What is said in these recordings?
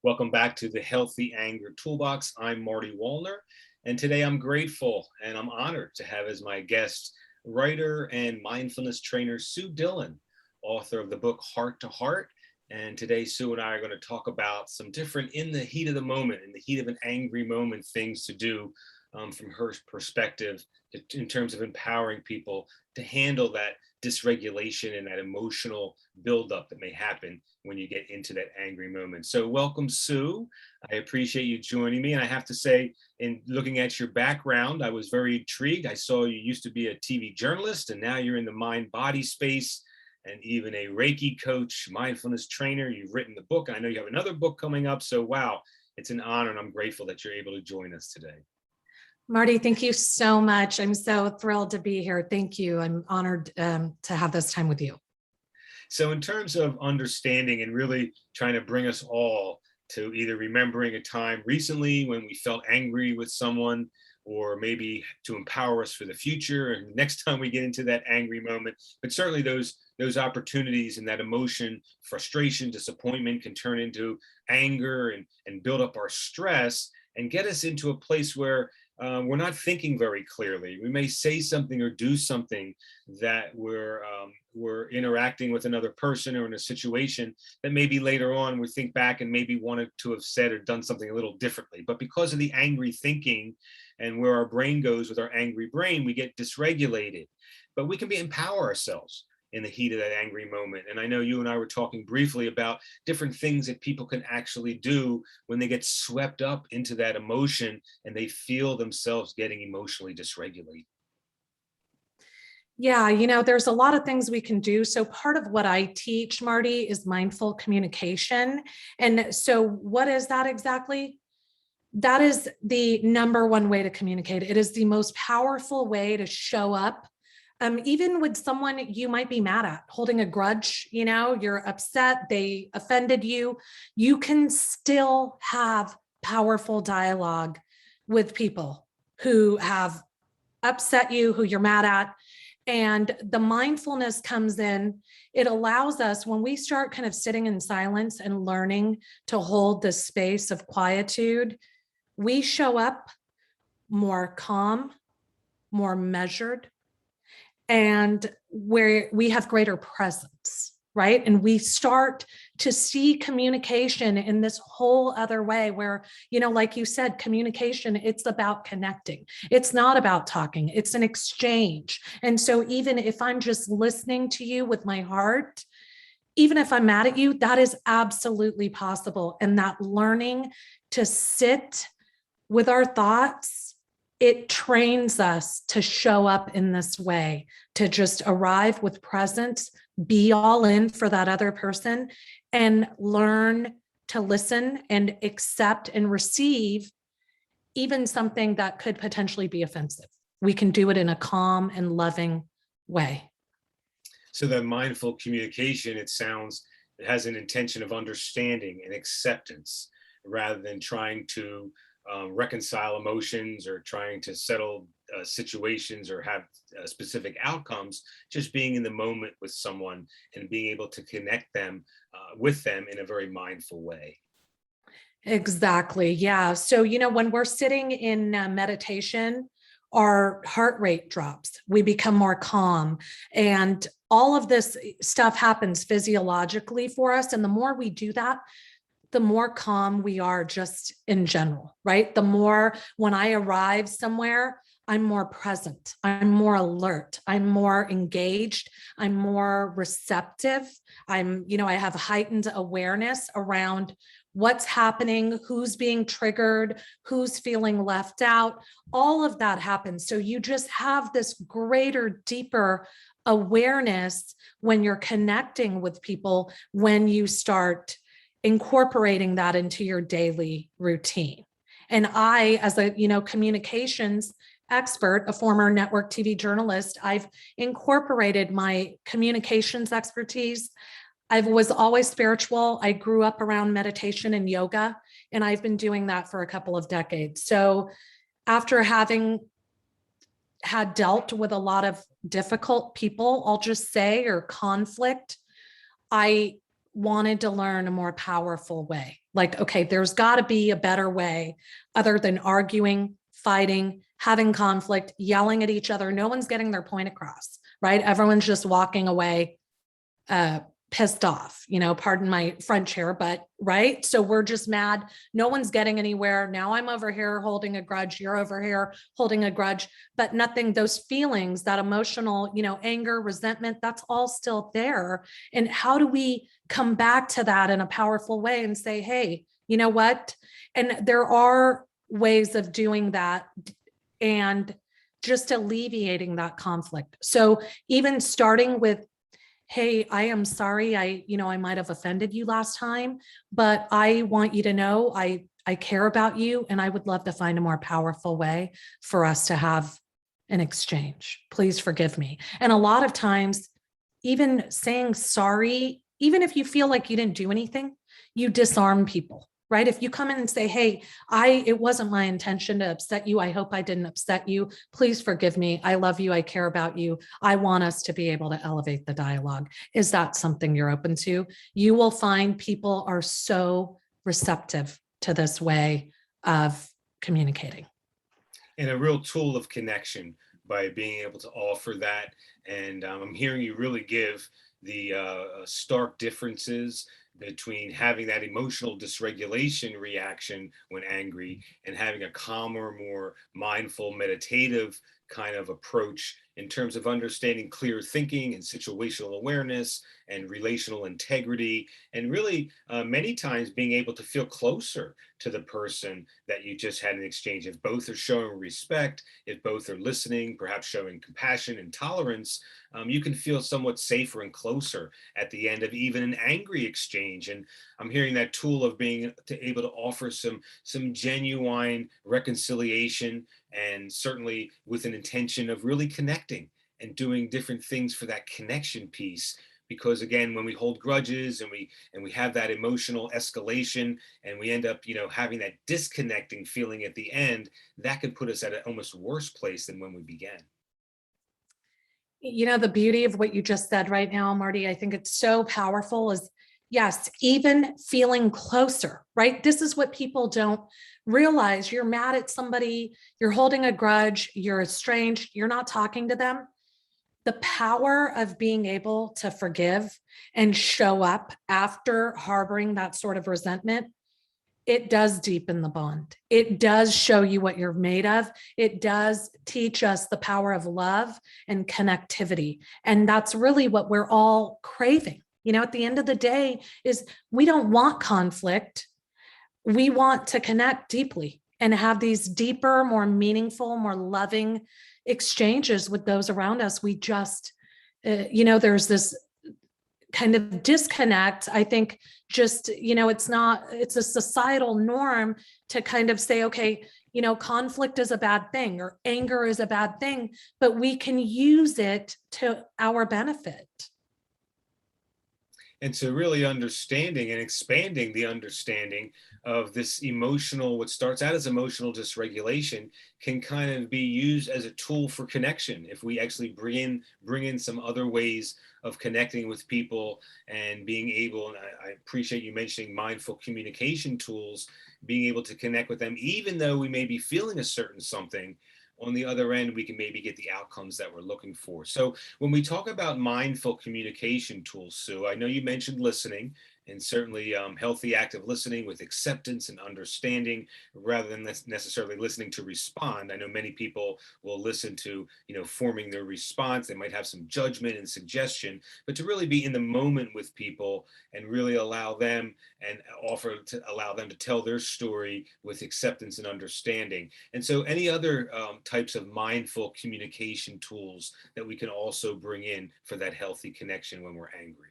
Welcome back to the Healthy Anger Toolbox. I'm Marty Wallner, and today I'm grateful and I'm honored to have as my guest writer and mindfulness trainer Sue Dhillon, author of the book Heart to Heart. And today Sue and I are going to talk about some different in the heat of the moment, in the heat of an angry moment, things to do from her perspective in terms of empowering people to handle that dysregulation and that emotional buildup that may happen when you get into that angry moment. So welcome, Sue. I appreciate you joining me. And I have to say, in looking at your background, I was very intrigued. I saw you used to be a TV journalist, and now you're in the mind-body space and even a Reiki coach, mindfulness trainer. You've written the book, and I know you have another book coming up. So wow, it's an honor, and I'm grateful that you're able to join us today. Marty, thank you so much. I'm so thrilled to be here. Thank you. I'm honored to have this time with you. So in terms of understanding and really trying to bring us all to either remembering a time recently when we felt angry with someone, or maybe to empower us for the future and next time we get into that angry moment, but certainly those opportunities and that emotion, frustration, disappointment can turn into anger and build up our stress and get us into a place where we're not thinking very clearly. We may say something or do something that we're interacting with another person or in a situation that maybe later on we think back and maybe wanted to have said or done something a little differently. But because of the angry thinking and where our brain goes with our angry brain, we get dysregulated. But we can empower ourselves in the heat of that angry moment. And I know you and I were talking briefly about different things that people can actually do when they get swept up into that emotion and they feel themselves getting emotionally dysregulated. Yeah, there's a lot of things we can do. So part of what I teach, Marty, is mindful communication. And so what is that exactly? That is the number one way to communicate. It is the most powerful way to show up. Even with someone you might be mad at, holding a grudge, you're upset, they offended you, you can still have powerful dialogue with people who have upset you, who you're mad at. And the mindfulness comes in. It allows us, when we start kind of sitting in silence and learning to hold this space of quietude, we show up more calm, more measured, and where we have greater presence, right? And we start to see communication in this whole other way where, like you said, communication, it's about connecting. It's not about talking, it's an exchange. And so even if I'm just listening to you with my heart, even if I'm mad at you, that is absolutely possible. And that learning to sit with our thoughts, it trains us to show up in this way, to just arrive with presence, be all in for that other person, and learn to listen and accept and receive even something that could potentially be offensive. We can do it in a calm and loving way. So that mindful communication, it sounds, it has an intention of understanding and acceptance rather than trying to reconcile emotions or trying to settle situations or have specific outcomes, just being in the moment with someone and being able to connect them with them in a very mindful way. Exactly. Yeah. So, when we're sitting in meditation, our heart rate drops, we become more calm, and all of this stuff happens physiologically for us. And the more we do that, the more calm we are just in general, right? The more when I arrive somewhere, I'm more present, I'm more alert, I'm more engaged, I'm more receptive. I have heightened awareness around what's happening, who's being triggered, who's feeling left out. All of that happens. So you just have this greater, deeper awareness when you're connecting with people, when you start incorporating that into your daily routine. And I, as a, communications expert, a former network TV journalist, I've incorporated my communications expertise. I was always spiritual. I grew up around meditation and yoga, and I've been doing that for a couple of decades. So after having had dealt with a lot of difficult people, I'll just say, or conflict, I wanted to learn a more powerful way. Like, okay, there's got to be a better way other than arguing, fighting, having conflict, yelling at each other. No one's getting their point across, right? Everyone's just walking away pissed off, pardon my French here, but right. So we're just mad. No one's getting anywhere. Now I'm over here holding a grudge. You're over here holding a grudge, but nothing, those feelings, that emotional, anger, resentment, that's all still there. And how do we come back to that in a powerful way and say, hey, you know what? And there are ways of doing that and just alleviating that conflict. So even starting with, hey, I am sorry. I might have offended you last time, but I want you to know I care about you and I would love to find a more powerful way for us to have an exchange. Please forgive me. And a lot of times, even saying sorry, even if you feel like you didn't do anything, you disarm people, right? If you come in and say, hey, it wasn't my intention to upset you. I hope I didn't upset you. Please forgive me. I love you. I care about you. I want us to be able to elevate the dialogue. Is that something you're open to? You will find people are so receptive to this way of communicating. And a real tool of connection by being able to offer that. And I'm hearing you really give the stark differences between having that emotional dysregulation reaction when angry and having a calmer, more mindful, meditative kind of approach in terms of understanding clear thinking and situational awareness and relational integrity, and really many times being able to feel closer to the person that you just had an exchange. If both are showing respect, if both are listening, perhaps showing compassion and tolerance, you can feel somewhat safer and closer at the end of even an angry exchange. And I'm hearing that tool of being able to offer some genuine reconciliation, and certainly with an intention of really connecting and doing different things for that connection piece. Because again, when we hold grudges and we have that emotional escalation and we end up, having that disconnecting feeling at the end, that could put us at an almost worse place than when we began. The beauty of what you just said right now, Marty, I think it's so powerful is, yes, even feeling closer, right? This is what people don't realize. You're mad at somebody, you're holding a grudge, you're estranged, you're not talking to them. The power of being able to forgive and show up after harboring that sort of resentment, it does deepen the bond. It does show you what you're made of. It does teach us the power of love and connectivity. And that's really what we're all craving. At the end of the day is we don't want conflict. We want to connect deeply and have these deeper, more meaningful, more loving exchanges with those around us. We just, there's this kind of disconnect. I think just, it's a societal norm to kind of say, okay, conflict is a bad thing or anger is a bad thing, but we can use it to our benefit. And so really understanding and expanding the understanding of this emotional, what starts out as emotional dysregulation can kind of be used as a tool for connection. If we actually bring in some other ways of connecting with people and being able, and I appreciate you mentioning mindful communication tools, being able to connect with them, even though we may be feeling a certain something, on the other end, we can maybe get the outcomes that we're looking for. So when we talk about mindful communication tools, Sue, I know you mentioned listening, and certainly healthy active listening with acceptance and understanding rather than necessarily listening to respond. I know many people will listen to, forming their response. They might have some judgment and suggestion, but to really be in the moment with people and really allow them to tell their story with acceptance and understanding. And so any other types of mindful communication tools that we can also bring in for that healthy connection when we're angry?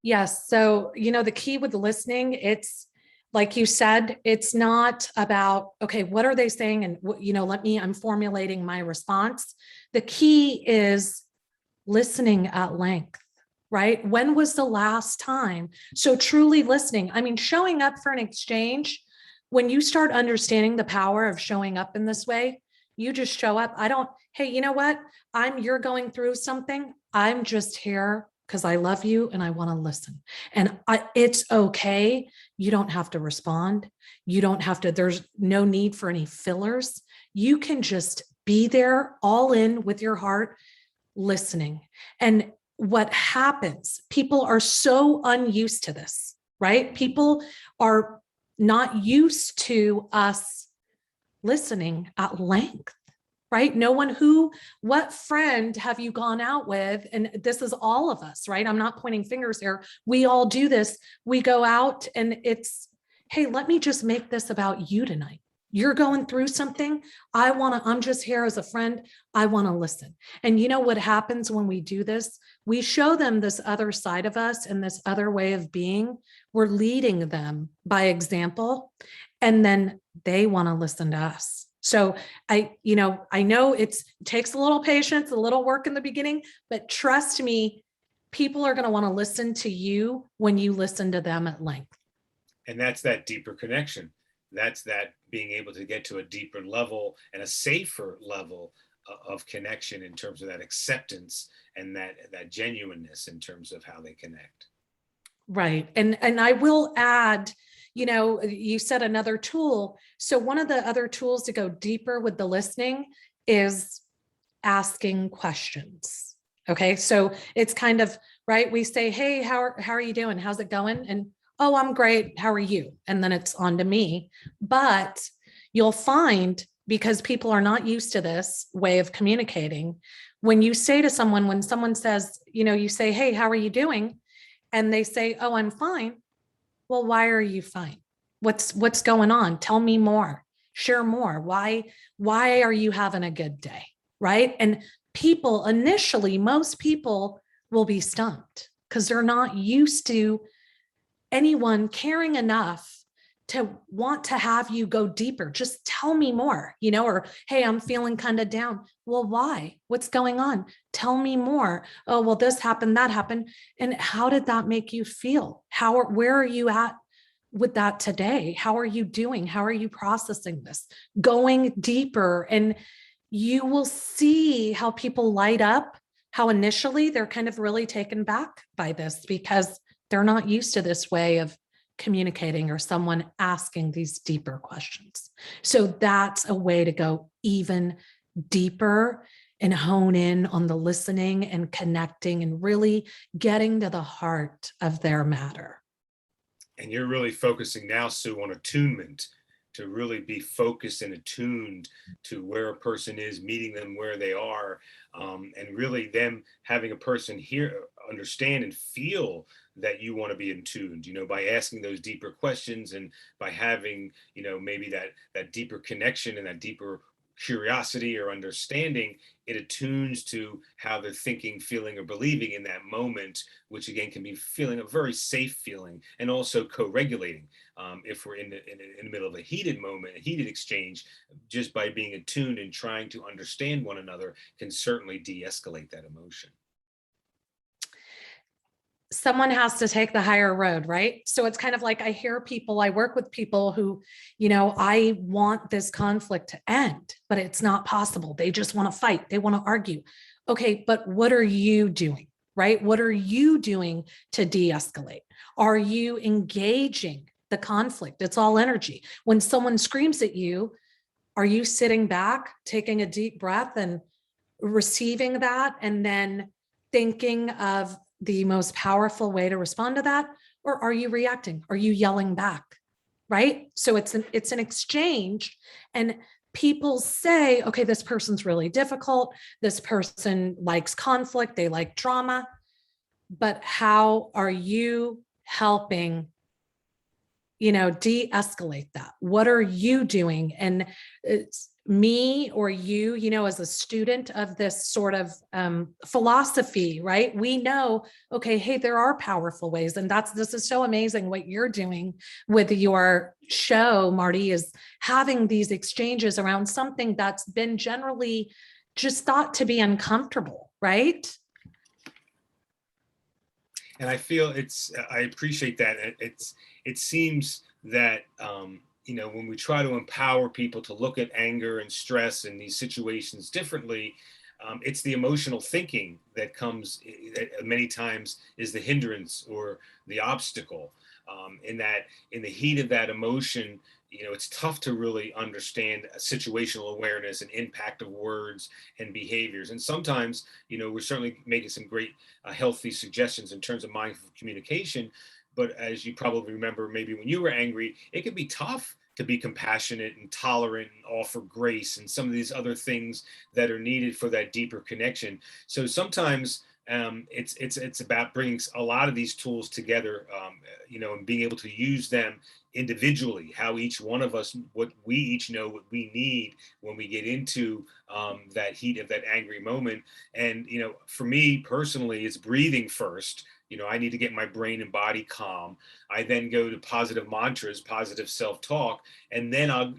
Yes. So, the key with listening, it's like you said, it's not about, okay, what are they saying? And, I'm formulating my response. The key is listening at length, right? When was the last time? So truly listening, showing up for an exchange, when you start understanding the power of showing up in this way, you just show up. Hey, you know what? You're going through something. I'm just here because I love you and I want to listen. And it's okay. You don't have to respond. You don't have to, there's no need for any fillers. You can just be there all in with your heart, listening. And what happens, people are so unused to this, right? People are not used to us listening at length, right? No one what friend have you gone out with? And this is all of us, right? I'm not pointing fingers here. We all do this. We go out and it's, hey, let me just make this about you tonight. You're going through something. I'm just here as a friend. I want to listen. And you know what happens when we do this? We show them this other side of us and this other way of being. We're leading them by example, and then they want to listen to us. So I know it takes a little patience, a little work in the beginning, but trust me, people are going to want to listen to you when you listen to them at length. And that's that deeper connection. That's that being able to get to a deeper level and a safer level of connection in terms of that acceptance and that genuineness in terms of how they connect. Right. And I will add, you said another tool. So one of the other tools to go deeper with the listening is asking questions. Okay. So it's kind of, right. We say, hey, how are you doing? How's it going? And, oh, I'm great. How are you? And then it's on to me. But you'll find, because people are not used to this way of communicating, when you say to someone, when someone says, you say, hey, how are you doing? And they say, oh, I'm fine. Well, why are you fine? What's going on? Tell me more. Share more. Why are you having a good day? Right? And people initially, most people will be stumped because they're not used to anyone caring enough to want to have you go deeper. Just tell me more, or, hey, I'm feeling kind of down. Well, why? What's going on? Tell me more. Oh, well, this happened, that happened. And how did that make you feel? Where are you at with that today? How are you doing? How are you processing this? Going deeper, and you will see how people light up, how initially they're kind of really taken back by this because they're not used to this way of communicating or someone asking these deeper questions. So that's a way to go even deeper and hone in on the listening and connecting and really getting to the heart of their matter. And you're really focusing now, Sue, on attunement, to really be focused and attuned to where a person is, meeting them where they are, and really them having a person hear, understand, and feel that you want to be in tuned, by asking those deeper questions and by having, maybe that deeper connection and that deeper curiosity or understanding. It attunes to how they're thinking, feeling, or believing in that moment, which again can be feeling a very safe feeling, and also co-regulating. If we're in the middle of a heated moment, a heated exchange, just by being attuned and trying to understand one another can certainly de-escalate that emotion. Someone has to take the higher road, right? So it's kind of like I work with people who, I want this conflict to end, but it's not possible. They just want to fight. They want to argue. Okay, but what are you doing, right? What are you doing to de-escalate? Are you engaging the conflict? It's all energy. When someone screams at you, are you sitting back, taking a deep breath and receiving that, and then thinking of the most powerful way to respond to that? Or are you reacting? Are you yelling back? Right? So it's an exchange, and people say, okay, this person's really difficult. This person likes conflict. They like drama. But how are you helping, de-escalate that? What are you doing? And it's me or you, as a student of this sort of philosophy, right? We know, okay, hey, there are powerful ways. And this is so amazing what you're doing with your show, Marty, is having these exchanges around something that's been generally just thought to be uncomfortable, right? And I feel I appreciate that. It seems that, when we try to empower people to look at anger and stress and these situations differently, It's the emotional thinking that comes that many times is the hindrance or the obstacle. In that, in the heat of that emotion, it's tough to really understand situational awareness and impact of words and behaviors. And sometimes, we're certainly making some great healthy suggestions in terms of mindful communication. But as you probably remember, maybe when you were angry, it can be tough to be compassionate and tolerant and offer grace and some of these other things that are needed for that deeper connection. So sometimes it's about bringing a lot of these tools together, and being able to use them individually. How each one of us, what we each know, what we need when we get into that heat of that angry moment. And for me personally, it's breathing first. I need to get my brain and body calm. I then go to positive mantras, positive self-talk, and then I'll,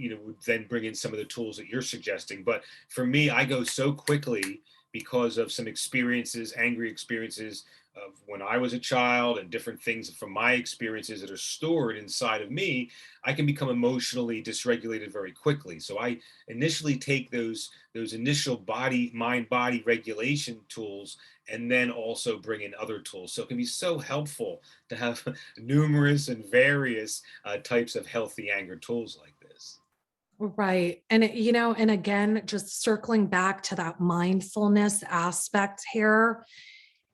then bring in some of the tools that you're suggesting. But for me, I go so quickly because of some experiences, angry experiences of when I was a child and different things from my experiences that are stored inside of me. I can become emotionally dysregulated very quickly. So I initially take those initial mind body regulation tools and then also bring in other tools. So it can be so helpful to have numerous and various types of healthy anger tools like this. Right. And, and again, just circling back to that mindfulness aspect here,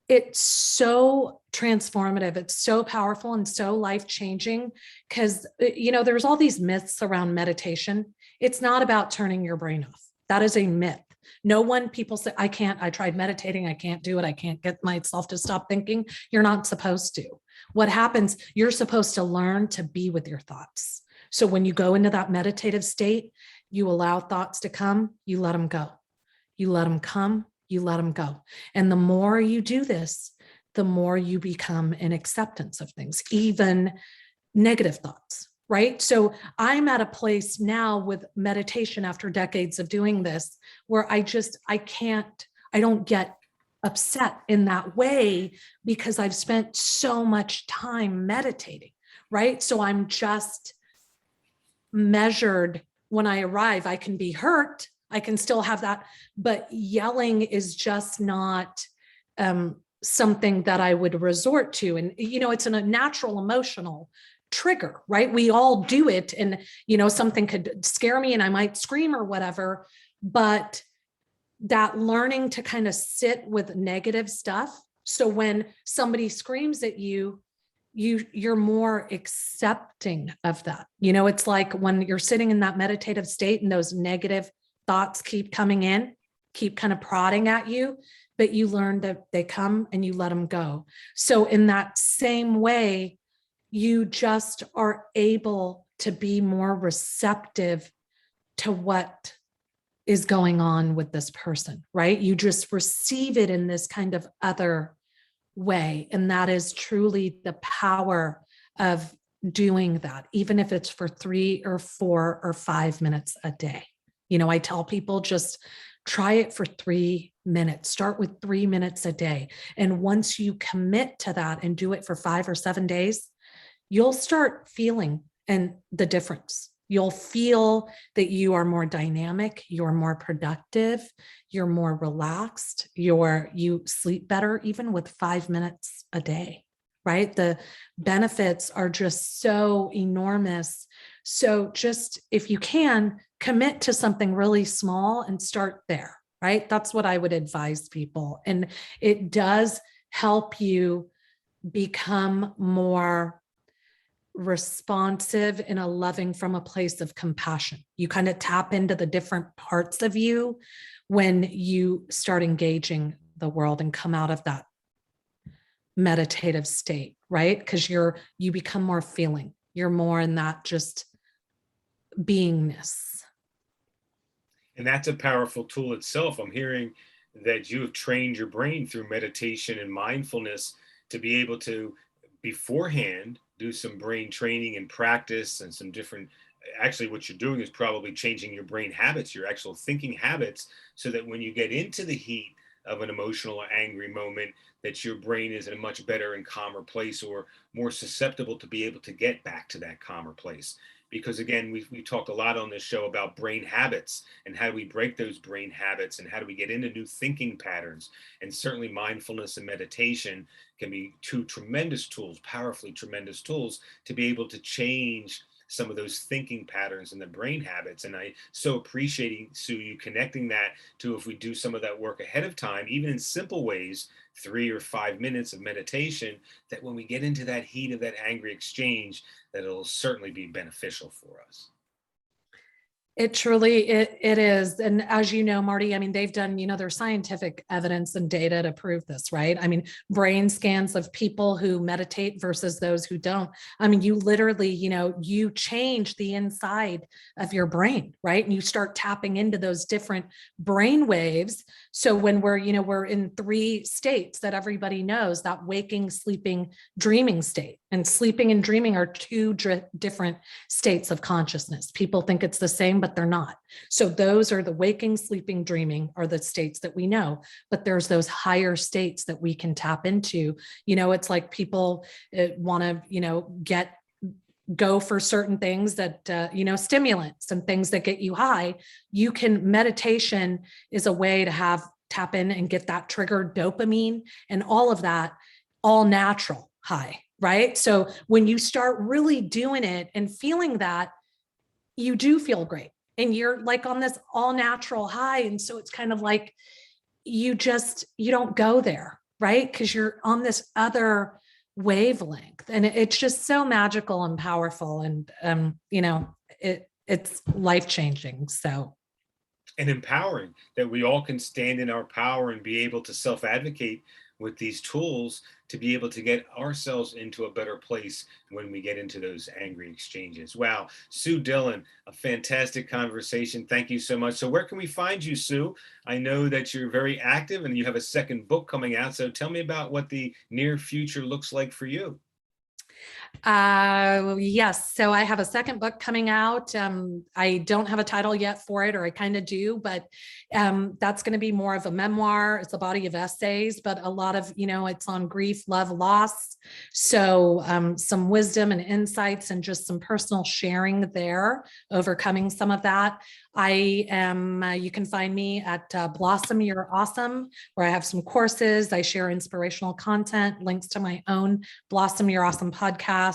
it's so transformative. It's so powerful and so life-changing because, there's all these myths around meditation. It's not about turning your brain off. That is a myth. No one, people say, I tried meditating. I can't do it. I can't get myself to stop thinking. You're not supposed to. What happens, you're supposed to learn to be with your thoughts. So when you go into that meditative state, you allow thoughts to come, you let them go. You let them come, you let them go. And the more you do this, the more you become an acceptance of things, even negative thoughts, right? So I'm at a place now with meditation after decades of doing this where I don't get upset in that way because I've spent so much time meditating, right? So I'm just measured when I arrive. I can be hurt. I can still have that, but yelling is just not something that I would resort to. And, it's a natural emotional trigger, right? We all do it. And, something could scare me and I might scream or whatever, but that learning to kind of sit with negative stuff. So when somebody screams at you, you're more accepting of that. It's like when you're sitting in that meditative state and those negative thoughts keep coming in, keep kind of prodding at you, but you learn that they come and you let them go. So in that same way, you just are able to be more receptive to what is going on with this person, right? You just receive it in this kind of other way. And that is truly the power of doing that, even if it's for 3 or 4 or 5 minutes a day. I tell people just try it for 3 minutes, start with 3 minutes a day. And once you commit to that and do it for 5 or 7 days, you'll start feeling the difference. You'll feel that you are more dynamic, you're more productive, you're more relaxed, you sleep better, even with 5 minutes a day, right? The benefits are just so enormous. So just if you can, commit to something really small and start there, right? That's what I would advise people. And it does help you become more responsive and a loving from a place of compassion. You kind of tap into the different parts of you when you start engaging the world and come out of that meditative state, right? Because you become more feeling. You're more in that just beingness. And that's a powerful tool itself. I'm hearing that you have trained your brain through meditation and mindfulness to be able to beforehand do some brain training and practice and some different, actually what you're doing is probably changing your brain habits, your actual thinking habits, so that when you get into the heat of an emotional or angry moment, that your brain is in a much better and calmer place, or more susceptible to be able to get back to that calmer place. because again, we talked a lot on this show about brain habits and how do we break those brain habits and how do we get into new thinking patterns. And certainly mindfulness and meditation can be two tremendous tools, powerfully tremendous tools to be able to change some of those thinking patterns and the brain habits. And I so appreciate, Sue, you connecting that to, if we do some of that work ahead of time, even in simple ways, 3 or 5 minutes of meditation, that when we get into that heat of that angry exchange, that it'll certainly be beneficial for us. It truly, it is. And as you know, Marty, I mean, they've done, there's scientific evidence and data to prove this, right? I mean, brain scans of people who meditate versus those who don't. I mean, you literally, you change the inside of your brain, right? And you start tapping into those different brain waves. So when we're in 3 states that everybody knows, that waking, sleeping, dreaming state. And sleeping and dreaming are 2 different states of consciousness. People think it's the same, but they're not. So those are the waking, sleeping, dreaming are the states that we know, but there's those higher states that we can tap into. It's like people want to, go for certain things that, stimulants and things that get you high. Meditation is a way to tap in and get that triggered dopamine and all of that, all natural high. Right. So when you start really doing it and feeling that, you do feel great and you're like on this all natural high. And so it's kind of like you don't go there, right? Because you're on this other wavelength and it's just so magical and powerful. And, it's life-changing. So. And empowering, that we all can stand in our power and be able to self-advocate with these tools to be able to get ourselves into a better place when we get into those angry exchanges. Wow, Sue Dhillon, a fantastic conversation. Thank you so much. So where can we find you, Sue? I know that you're very active and you have a second book coming out. So tell me about what the near future looks like for you. Yes. So I have a second book coming out. I don't have a title yet for it, or I kind of do, but that's going to be more of a memoir. It's a body of essays, but a lot of, it's on grief, love, loss. So some wisdom and insights and just some personal sharing there, overcoming some of that. You can find me at Blossom You're Awesome, where I have some courses. I share inspirational content, links to my own Blossom You're Awesome podcast.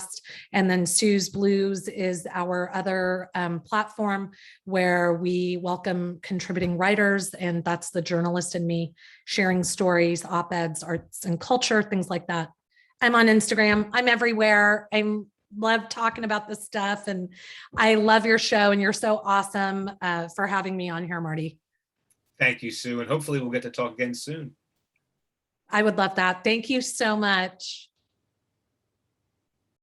And then Sue's Blues is our other platform where we welcome contributing writers. And that's the journalist in me sharing stories, op-eds, arts and culture, things like that. I'm on Instagram. I'm everywhere. Love talking about this stuff. And I love your show. And you're so awesome for having me on here, Marty. Thank you, Sue. And hopefully we'll get to talk again soon. I would love that. Thank you so much.